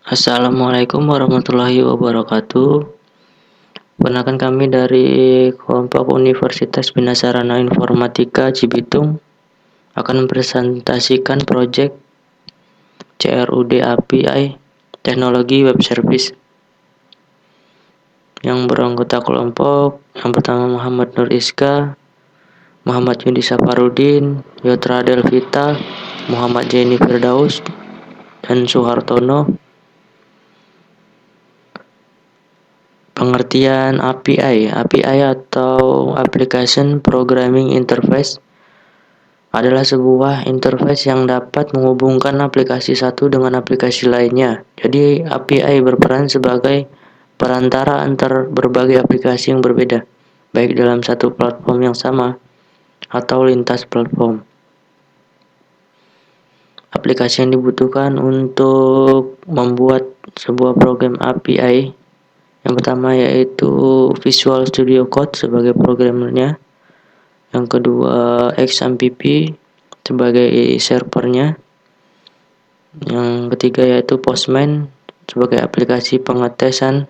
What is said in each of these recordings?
Assalamualaikum warahmatullahi wabarakatuh. Perkenalkan kami dari kelompok Universitas Bina Sarana Informatika Cibitung akan mempresentasikan proyek CRUD API Teknologi Web Service yang beranggota kelompok yang pertama Muhammad Nur Iska, Muhammad Yundi Safarudin, Yotra Delvita, Muhammad Jenny Firdaus, dan Suhartono. Pengertian API. API atau Application Programming Interface adalah sebuah interface yang dapat menghubungkan aplikasi satu dengan aplikasi lainnya. Jadi API berperan sebagai perantara antar berbagai aplikasi yang berbeda, baik dalam satu platform yang sama atau lintas platform. Aplikasi yang dibutuhkan untuk membuat sebuah program API yang pertama yaitu Visual Studio Code sebagai programmernya, yang kedua XMPP sebagai servernya, yang ketiga yaitu Postman sebagai aplikasi pengetesan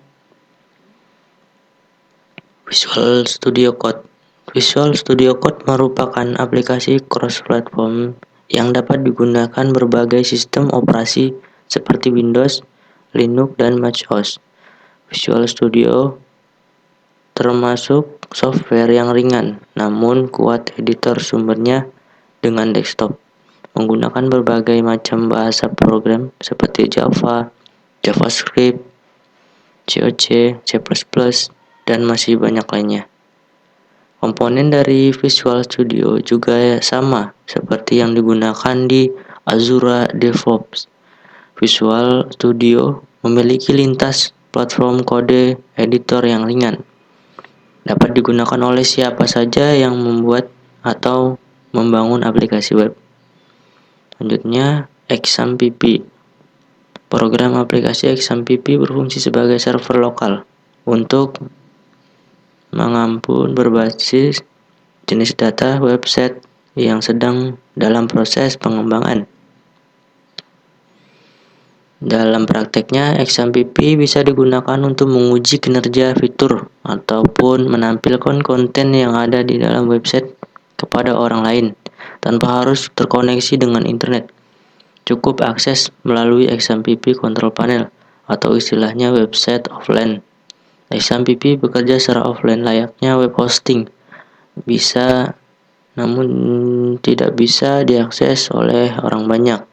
Visual Studio Code. Visual Studio Code merupakan aplikasi cross-platform yang dapat digunakan berbagai sistem operasi seperti Windows, Linux, dan macOS. Visual Studio termasuk software yang ringan, namun kuat editor sumbernya dengan desktop, menggunakan berbagai macam bahasa program seperti Java, JavaScript, COC, C++, dan masih banyak lainnya. Komponen dari Visual Studio juga sama seperti yang digunakan di Azure DevOps. Visual Studio memiliki lintas platform kode editor yang ringan. Dapat digunakan oleh siapa saja yang membuat atau membangun aplikasi web. Selanjutnya, XMPP. Program aplikasi XMPP berfungsi sebagai server lokal untuk mengampun berbasis jenis data website yang sedang dalam proses pengembangan. Dalam prakteknya, XMPP bisa digunakan untuk menguji kinerja fitur ataupun menampilkan konten yang ada di dalam website kepada orang lain tanpa harus terkoneksi dengan internet. Cukup akses melalui XMPP Control Panel atau istilahnya website offline. XMPP bekerja secara offline layaknya web hosting. Bisa namun tidak bisa diakses oleh orang banyak.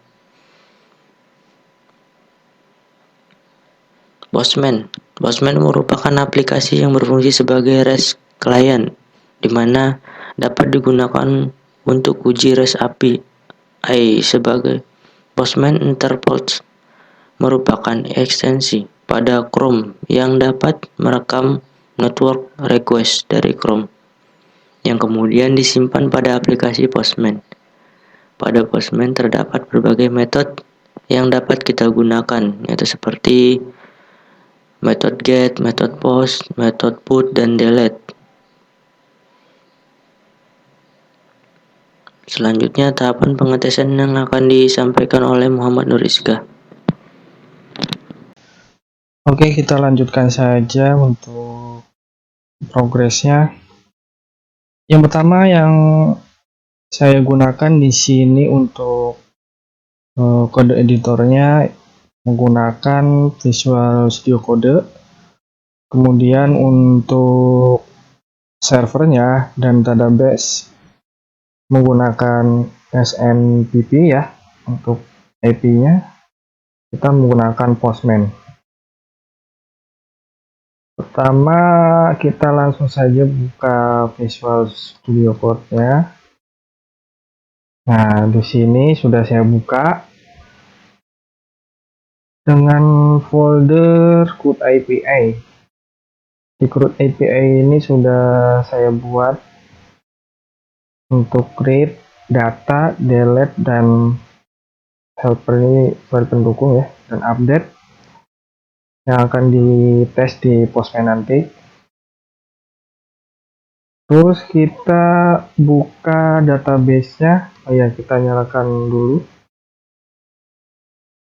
Postman. Postman merupakan aplikasi yang berfungsi sebagai REST client, di mana dapat digunakan untuk uji REST API. Sebagai Postman Interpret merupakan ekstensi pada Chrome yang dapat merekam network request dari Chrome, yang kemudian disimpan pada aplikasi Postman. Pada Postman terdapat berbagai metode yang dapat kita gunakan, yaitu seperti metode get, metode post, metode put, dan delete. Selanjutnya tahapan pengetesan yang akan disampaikan oleh Muhammad Nur Iska. Oke, kita lanjutkan saja untuk progresnya. Yang pertama yang saya gunakan di sini untuk kode editornya menggunakan Visual Studio Code. Kemudian untuk servernya dan database menggunakan SNMP ya. Untuk IP-nya kita menggunakan Postman. Pertama kita langsung saja buka Visual Studio Code-nya. Nah, di sini sudah saya buka dengan folder CRUD API. Di CRUD API ini sudah saya buat untuk create, data, delete, dan helper ini sebagai pendukung ya, dan update yang akan dites di Postman nanti. Terus kita buka database-nya. Kita nyalakan dulu.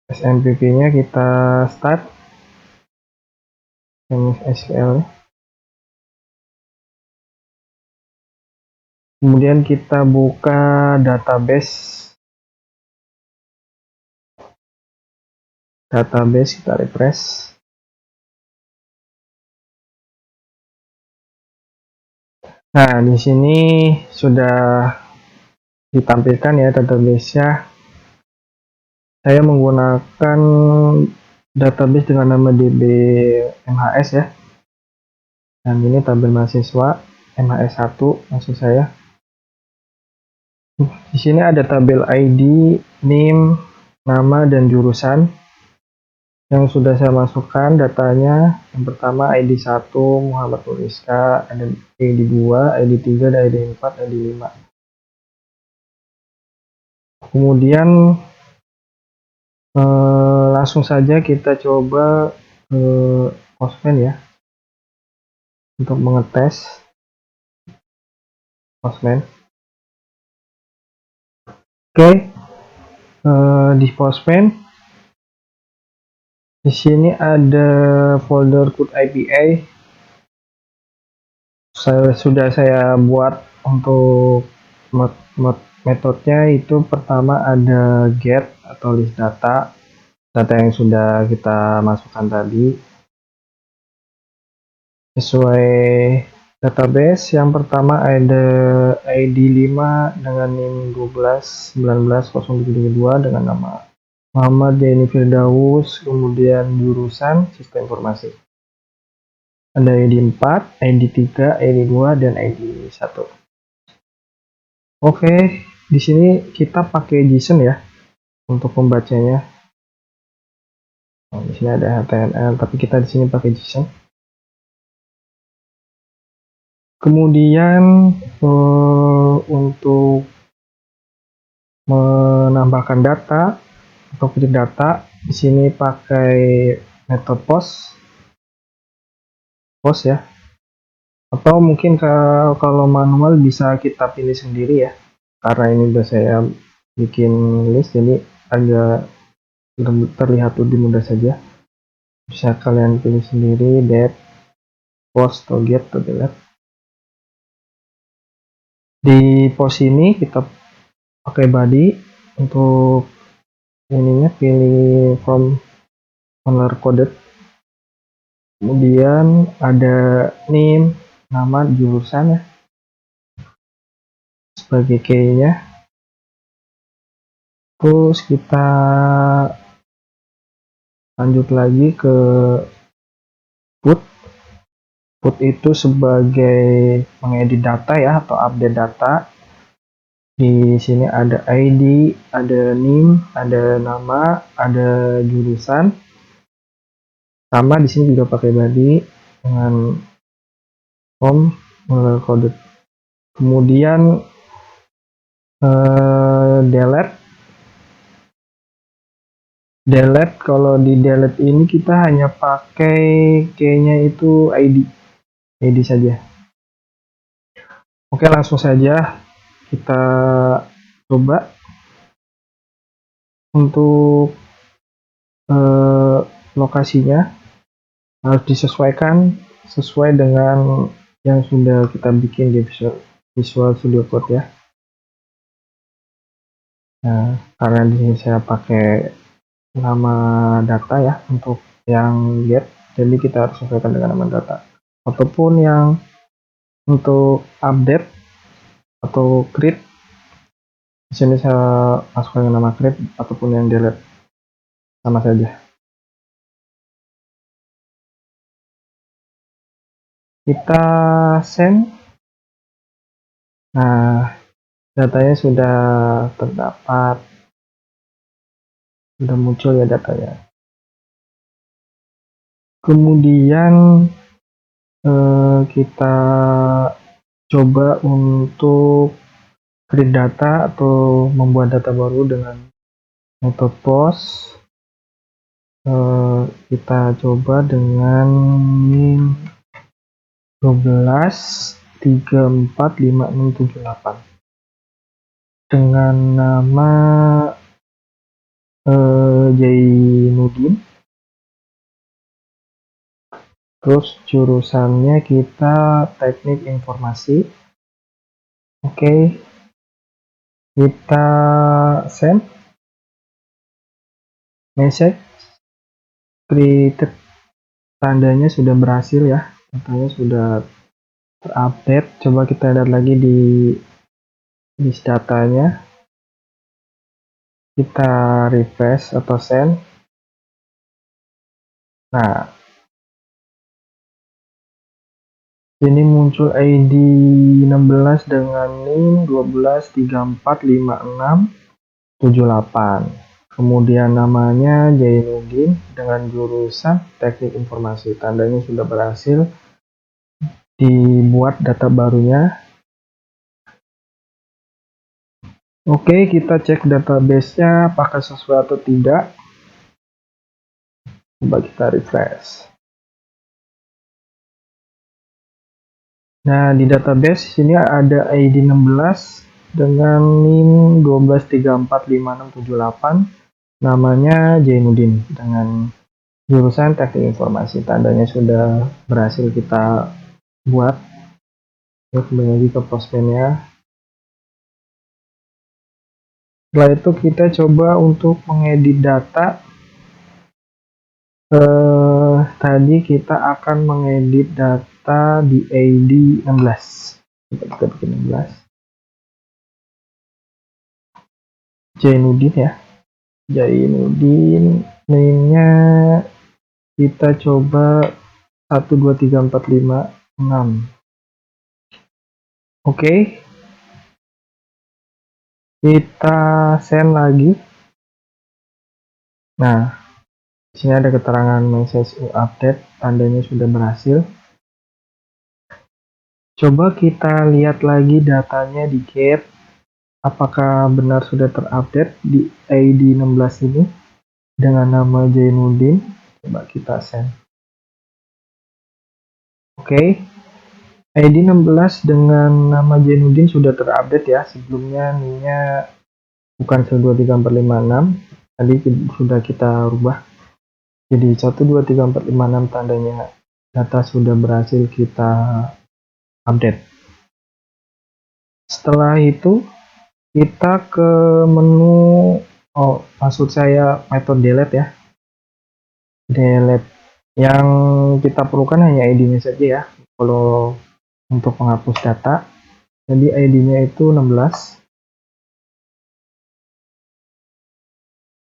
SMPP-nya kita start SQL. Kemudian kita buka database, kita refresh. Nah, di sini sudah ditampilkan ya database-nya. Saya menggunakan database dengan nama DB MHS ya. Dan ini tabel mahasiswa MHS 1 maksud saya. Di sini ada tabel ID, name, nama, dan jurusan yang sudah saya masukkan datanya. Yang pertama ID 1 Muhammad Nuriska, ada ID 2, ID 3, dan ID 4, ID 5. Kemudian langsung saja kita coba ke Postman ya untuk mengetes Postman. Oke, di Postman di sini ada folder code IPA. Sudah saya buat untuk metodenya. Itu pertama ada get atau list data yang sudah kita masukkan tadi sesuai database. Yang pertama ada ID 5 dengan NIM 12190732 dengan nama Muhammad Denny Firdaus, kemudian jurusan sistem informasi. Ada ID 4, ID 3, ID 2, dan ID 1. Oke, di sini kita pakai JSON ya untuk membacanya. Nah, di sini ada HTML, tapi kita di sini pakai JSON. Kemudian untuk menambahkan data atau feed data, di sini pakai metode post ya. Atau mungkin kalau manual bisa kita pilih sendiri ya. Karena ini udah saya bikin list, jadi agak terlihat lebih mudah saja. Bisa kalian pilih sendiri, that, post, atau get, atau delete. Di post ini kita pakai body untuk ininya, pilih from owner coded. Kemudian ada name, nama, jurusan ya sebagai key-nya. Terus kita lanjut lagi ke put itu sebagai mengedit data ya, atau update data. Di sini ada ID, ada name, ada nama, ada jurusan. Sama di sini juga pakai body dengan form coded. Kemudian delete. Kalau di delete ini kita hanya pakai key-nya itu ID saja. Oke, langsung saja kita coba untuk lokasinya. Harus disesuaikan sesuai dengan yang sudah kita bikin di Visual Studio Code ya. Nah, karena di sini saya pakai nama data ya untuk yang get, jadi kita harus sesuaikan dengan nama data. Ataupun yang untuk update atau create, di sini saya masukkan nama create, ataupun yang delete sama saja. Kita send. Nah, datanya sudah terdapat, sudah muncul ya datanya. Kemudian kita coba untuk create data atau membuat data baru dengan metode post. Kita coba dengan 12345678 dengan nama Jainuddin. Terus jurusannya kita teknik informasi. Oke, kita send message created, tandanya sudah berhasil ya, datanya sudah terupdate. Coba kita lihat lagi di list datanya, kita refresh atau send. Nah, ini muncul ID 16 dengan NIM 12345678. Kemudian namanya Jainuddin dengan jurusan teknik informasi. Tandanya sudah berhasil dibuat data barunya. Oke, kita cek database-nya apakah sesuai atau tidak. Coba kita refresh. Nah, di database sini ada ID 16 dengan NIM 12345678. Namanya Jainuddin dengan jurusan teknik informasi. Tandanya sudah berhasil kita buat. Ya, kembali lagi ke postman-nya. Setelah itu kita coba untuk mengedit data. Tadi kita akan mengedit data di ID 16. Kita bikin 16. Jainuddin ya. Jainuddin, name-nya kita coba 123456. Oke. Kita send lagi. Nah, di sini ada keterangan message update, tandanya sudah berhasil. Coba kita lihat lagi datanya di get, apakah benar sudah terupdate di ID 16 ini dengan nama Jainuddin. Coba kita send. Oke. ID 16 dengan nama Jainuddin sudah terupdate ya. Sebelumnya NIM-nya bukan 123456, tadi sudah kita rubah jadi 123456. Tandanya data sudah berhasil kita update. Setelah itu kita ke menu, maksud saya metode delete ya. Delete yang kita perlukan hanya ID-nya saja ya. Kalau untuk menghapus data, jadi ID-nya itu 16.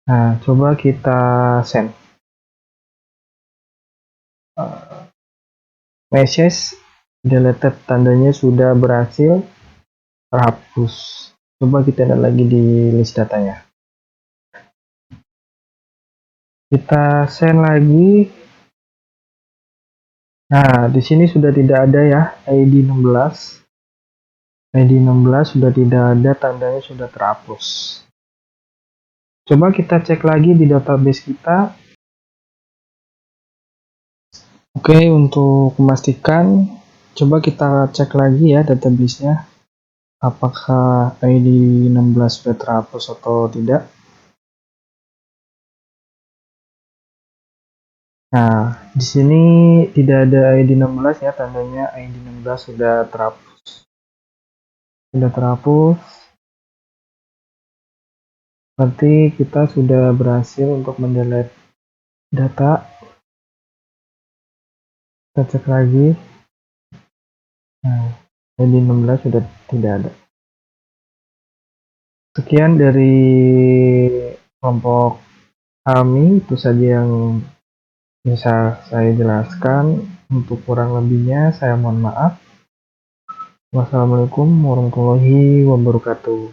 Nah, coba kita send. Message deleted, tandanya sudah berhasil terhapus. Coba kita lihat lagi di list datanya. Kita send lagi. Nah, di sini sudah tidak ada ya ID 16. ID 16 sudah tidak ada, tandanya sudah terhapus. Coba kita cek lagi di database kita. Oke, untuk memastikan, coba kita cek lagi ya database-nya, apakah ID 16 sudah terhapus atau tidak. Nah, di sini tidak ada ID 16 ya, tandanya ID 16 sudah terhapus. Sudah terhapus. Berarti kita sudah berhasil untuk mendelete data. Kita cek lagi. Nah, ID 16 sudah tidak ada. Sekian dari kelompok kami, itu saja yang bisa saya jelaskan. Untuk kurang lebihnya saya mohon maaf. Wassalamualaikum warahmatullahi wabarakatuh.